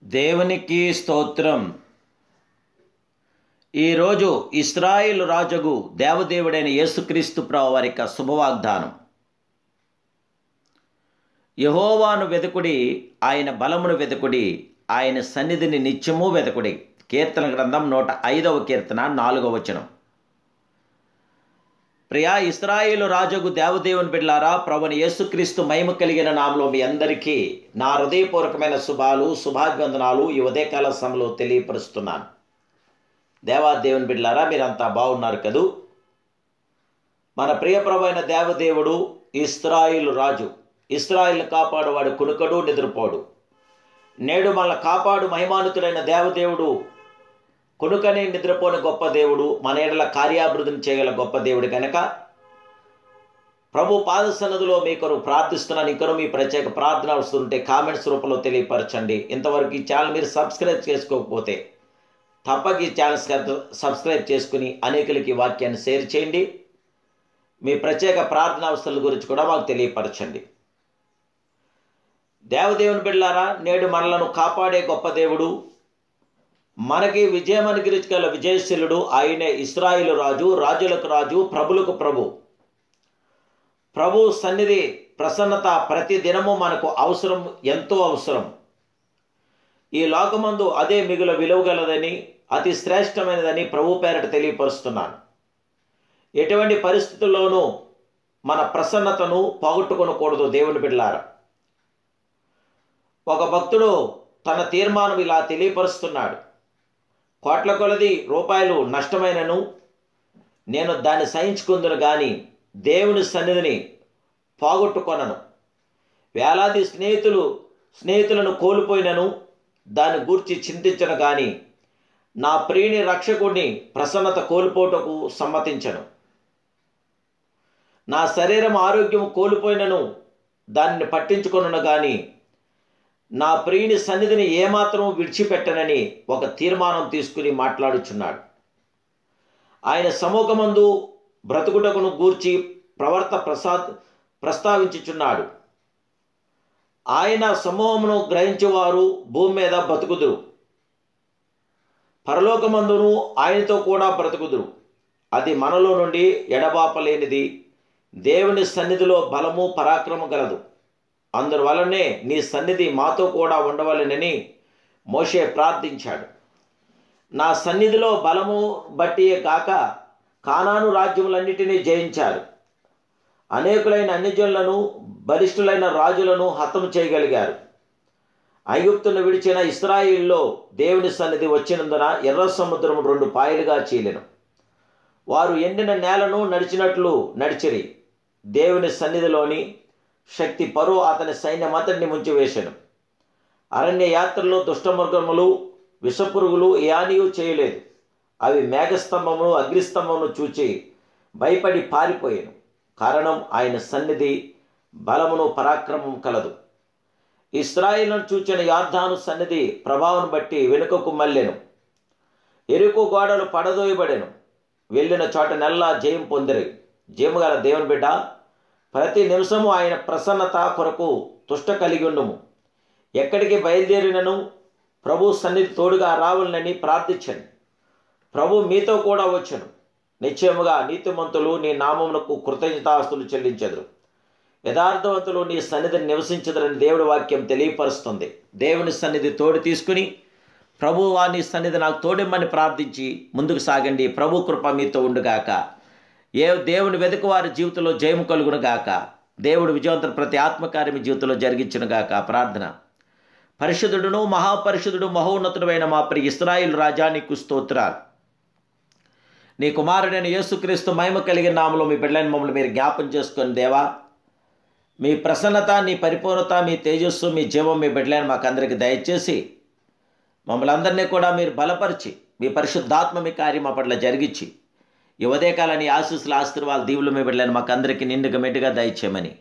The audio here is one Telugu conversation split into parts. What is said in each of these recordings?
దేవునికి స్తోత్రం. ఈరోజు ఇశ్రాయేలు రాజుగు దేవదేవుడైన యేసుక్రీస్తు ప్రభువు వారి యొక్క శుభవాగ్దానం. యెహోవాను వెదకుడి, ఆయన బలమును వెదకుడి, ఆయన సన్నిధిని నిత్యము వెదకుడి. కీర్తన గ్రంథం 105వ కీర్తన 4వ వచనం. ప్రియా ఇశ్రాయేలు రాజుగు దేవదేవుని బిడ్డలారా, ప్రభుని యేసుక్రీస్తు మహిమ కలిగిన నామములో మీ అందరికీ నా హృదయపూర్వకమైన శుభాభివందనాలు ఈ ఉదయకాల సమయంలో తెలియపరుస్తున్నాను. దేవాదేవుని బిడ్డలారా, మీరంతా బాగున్నారు కదూ? మన ప్రియ ప్రభు అయిన దేవదేవుడు ఇశ్రాయేలు రాజు. ఇశ్రాయేలును కాపాడువాడు కునుకడు నిద్రపోడు. నేడు మనల్ని కాపాడు మహిమానుతుడైన దేవదేవుడు కొనుకనే నిద్రపోని గొప్ప దేవుడు, మన ఎడల కార్యాభివృద్ధిని చేయగల గొప్ప దేవుడు కనుక ప్రభు పాద సన్నిధిలో మీ కొరకు ప్రార్థిస్తున్నాను. ఇంకనూ మీ ప్రత్యేక ప్రార్థన వస్తుంటే కామెంట్స్ రూపంలో తెలియపరచండి. ఇంతవరకు ఈ ఛానల్ మీరు సబ్స్క్రైబ్ చేసుకోకపోతే తప్పక ఈ ఛానల్ సబ్స్క్రైబ్ చేసుకుని అనేకులకి వాక్యాన్ని షేర్ చేయండి. మీ ప్రత్యేక ప్రార్థన అవసరాల గురించి కూడా మాకు తెలియపరచండి. దేవదేవుని బిడ్డలారా, నేడు మనలను కాపాడే గొప్ప దేవుడు, మనకి విజయం అనుగ్రహించగల విజయశీలుడు ఆయనే ఇశ్రాయేలు రాజు, రాజులకు రాజు, ప్రభులకు ప్రభు. ప్రభు సన్నిధి ప్రసన్నత ప్రతి దినము మనకు అవసరం, ఎంతో అవసరం. ఈ లోకమందు అదే మిగుల విలువగలదని, అతి శ్రేష్టమైనదని ప్రభు పేరట తెలియపరుస్తున్నాను. ఎటువంటి పరిస్థితుల్లోనూ మన ప్రసన్నతను పోగొట్టుకొనకూడదు. దేవుని బిడ్డలారా, ఒక భక్తుడు తన తీర్మానం ఇలా తెలియపరుస్తున్నాడు. కోట్ల కొలది రూపాయలు నష్టమైనను నేను దాన్ని సహించుకుందును కానీ దేవుని సన్నిధిని పోగొట్టుకొనను. వేలాది స్నేహితులను కోల్పోయినను దాన్ని గూర్చి చింతించను కానీ నా ప్రియుని రక్షకుడిని ప్రసన్నత కోల్పోటకు సమ్మతించను. నా శరీరం ఆరోగ్యం కోల్పోయినను దానిని పట్టించుకొనను కానీ నా ప్రియుని సన్నిధిని ఏమాత్రం విడిచిపెట్టనని ఒక తీర్మానం తీసుకుని మాట్లాడుచున్నాడు. ఆయన సముఖమందు బ్రతుకుటకును గూర్చి ప్రస్తావించుచున్నాడు. ఆయన సమూహమును గ్రహించేవారు భూమి మీద బ్రతుకుదురు, పరలోకమందును ఆయనతో కూడా బ్రతుకుదురు. అది మనలో నుండి ఎడబాపలేనిది. దేవుని సన్నిధిలో బలము పరాక్రమం గలదు. అందువలనే నీ సన్నిధి మాతో కూడా ఉండవలెనని మోషే ప్రార్థించాడు. నా సన్నిధిలో బలము బట్టియే కాక కానాను రాజ్యములన్నిటినీ జయించారు. అనేకులైన అన్యజనులను, బలిష్ఠులైన రాజులను హతము చేయగలిగారు. ఐగుప్తును విడిచిన ఇశ్రాయేలులో దేవుని సన్నిధి వచ్చినందున ఎర్ర సముద్రం 2 పాయలుగా చీలెను. వారు ఎండిన నేలను నడిచినట్లు నడిచిరి. దేవుని సన్నిధిలోని శక్తి పరో అతని సైన్యమంతటిని ముంచివేశాను. అరణ్య యాత్రలో దుష్టమృగములు, విషపురుగులు ఏమీయూ చేయలేదు. అవి మేఘస్తంభమును, అగ్నిస్తంభమును చూచి భయపడి పారిపోయాను. కారణం ఆయన సన్నిధి బలమును పరాక్రమం కలదు. ఇశ్రాయేలును చూచిన యొర్దాను సన్నిధి ప్రభావం బట్టి వెనుకకు మళ్ళెను. ఎరుకు గోడలు పడదోయబడెను. వెళ్ళిన చోట నెల్లా జయం పొందిరి. జయముగల దేవుని బిడ్డ, ప్రతి నిమిషము ఆయన ప్రసన్నత కొరకు తుష్ట కలిగి ఉండుము. ఎక్కడికి బయలుదేరినను ప్రభు సన్నిధి తోడుగా రావాలని ప్రార్థించండి. ప్రభు మీతో కూడా వచ్చును. నిశ్చయముగా నీతిమంతులు నీ నామమునకు కృతజ్ఞతాస్తులు చెల్లించెదరు. యథార్థవంతులు నీ సన్నిధిని నివసించదరని దేవుడి వాక్యం తెలియపరుస్తుంది. దేవుని సన్నిధి తోడు తీసుకుని ప్రభు నీ సన్నిధి నాకు తోడిమ్మని ప్రార్థించి ముందుకు సాగండి. ప్రభు కృప మీతో ఉండుగాక. దేవుని వెతుకు వారి జీవితంలో జయము కలుగునుగాక. దేవుడు విజయవంతుడు ప్రతి ఆత్మకార్యం జీవితంలో జరిగించునుగాక. ప్రార్థన. పరిశుద్ధుడును మహాపరిశుద్ధుడు మహోన్నతుడైన మా ప్రియ ఇశ్రాయేలు రాజా, నీకు స్తోత్రాలు. నీ కుమారుడైన యేసుక్రీస్తు మహిమ కలిగిన నామములో మీ బిడ్డలైన మమ్మల్ని మీరు జ్ఞాపం చేసుకొని దేవా, మీ ప్రసన్నత, నీ పరిపూర్ణత, మీ తేజస్సు, మీ జీవం మీ బిడ్డలైన మాకందరికి దయచేసి మమ్మల్ని అందరినీ కూడా మీరు బలపరిచి మీ పరిశుద్ధాత్మ మీ కార్యం మా పట్ల జరిగించి ఈ ఉదయకాలని ఆశీస్సులు, ఆశీర్వాదాలు, దీవులు మీ బిడ్డలైన మాకందరికీ నిండుగా మెండుగా దయచేయమని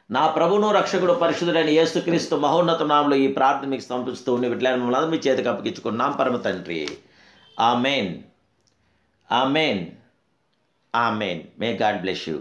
నా ప్రభువును రక్షకుడు పరిశుద్ధుడైన యేసుక్రీస్తు మహోన్నత నామములో ఈ ప్రార్థన మీకు సమర్పిస్తూ ఉన్న బిడ్డలైన మమ్మల్ని అందరూ మీ చేతికి అప్పగించుకున్నాం పరమ తండ్రి. Amen, amen, amen. May God bless you.